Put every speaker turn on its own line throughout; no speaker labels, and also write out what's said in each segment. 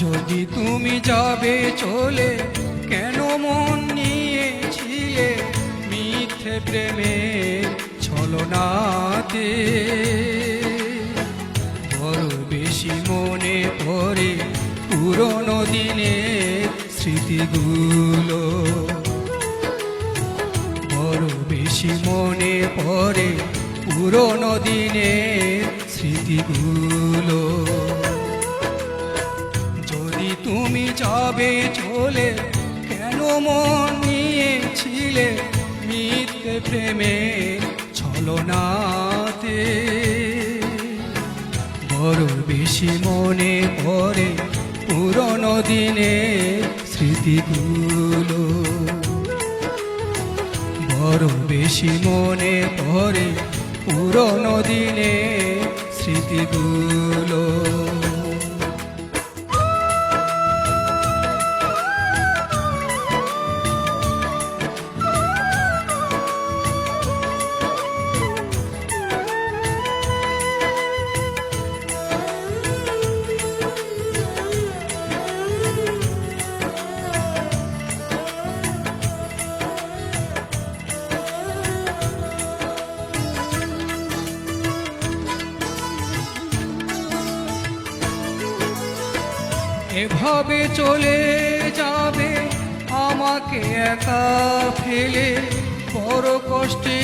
যদি তুমি যাবে চলে, কেন মন নিয়েছিলে মিথ্যে প্রেমের ছলনাতে। বড় বেশি মনে পড়ে পুরনো দিনের স্মৃতিগুলো, বড় বেশি মনে পড়ে পুরনো দিনের স্মৃতিগুলো। যদি তুমি যাবে চলে, কেন মন নিয়েছিলে মিথ্যে প্রেমের ছলনাতে। বড় বেশি মনে পড়ে পুরনো দিনের স্মৃতিগুলো, বড় বেশি মনে পড়ে পুরনো দিনের স্মৃতিগুলো। এভাবে চলে যাবে আমাকে একা ফেলে, বড় কষ্টে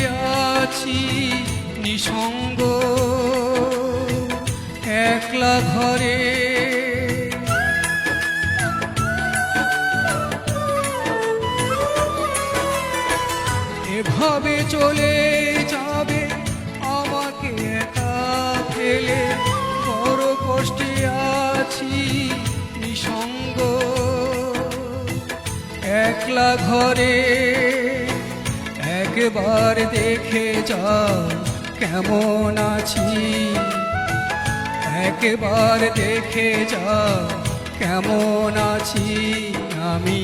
আছি নিঃসঙ্গ একলা ঘরে। এভাবে চলে যাবে আমাকে একা ফেলে, বড় কষ্টে আছি নিঃসঙ্গ একলা ঘরে। একবার দেখে যাও কেমন আছি, একবার দেখে যাও কেমন আছি আমি,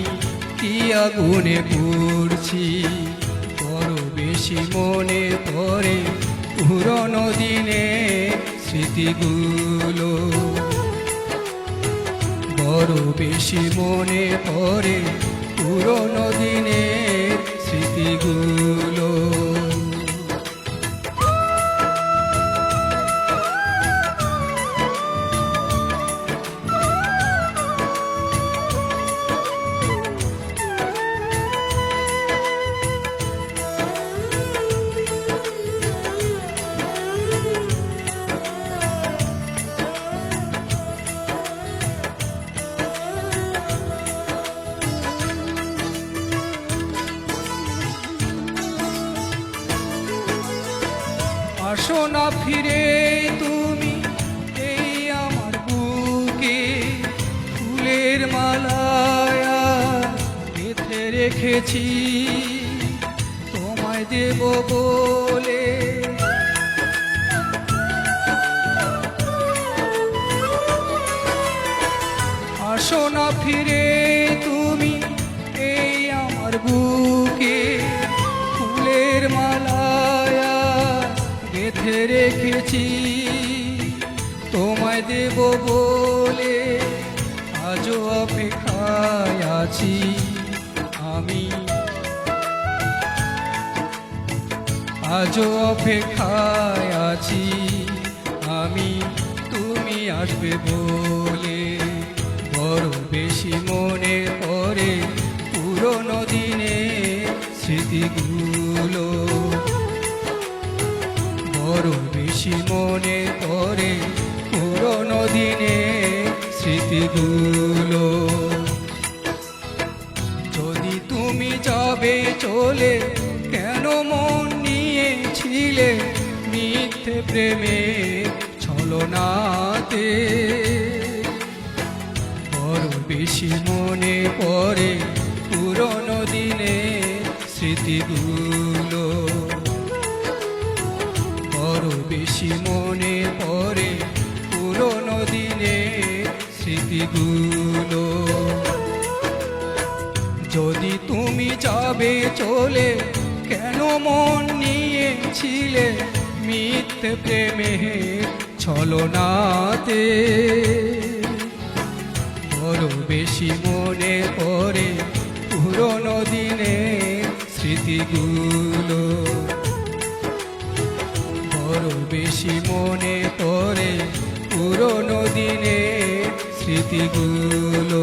কি আগুনে পুড়ছি। বড় বেশি মনে পড়ে পুরনো দিনের স্মৃতিগুলো, বড় বেশি মনে পড়ে পুরনো দিনের স্মৃতিগুলো। আসো না ফিরে তুমি এই আমার বুকে, ফুলের মালায় গেঁথে রেখেছি তোমায় দেব বলে। আসো না ফিরে তুমি এই আমার বুকে, ফুলের মালায় গেঁথে রেখেছি তোমায় দেব বলে। আজও অপেক্ষায় আছি আমি, আজও অপেক্ষায় আছি আমি, তুমি আসবে বলে। বড় বেশি মনে পড়ে পুরনো দিনের স্মৃতিগুলো, বড় বেশি মনে পড়ে পুরনো দিনের স্মৃতিগুলো। যদি তুমি যাবে চলে, কেন মন নিয়েছিলে মিথ্যে প্রেমের ছলনাতে। বড় বেশি মনে পড়ে পুরনো দিনের স্মৃতিগুলো, বড় বেশি মনে পড়ে পুরনো দিনের স্মৃতিগুলো। যদি তুমি যাবে চলে, কেন মন নিয়েছিলে মিথ্যে প্রেমের ছলনাতে। পুরনো দিনের স্মৃতিগুলো।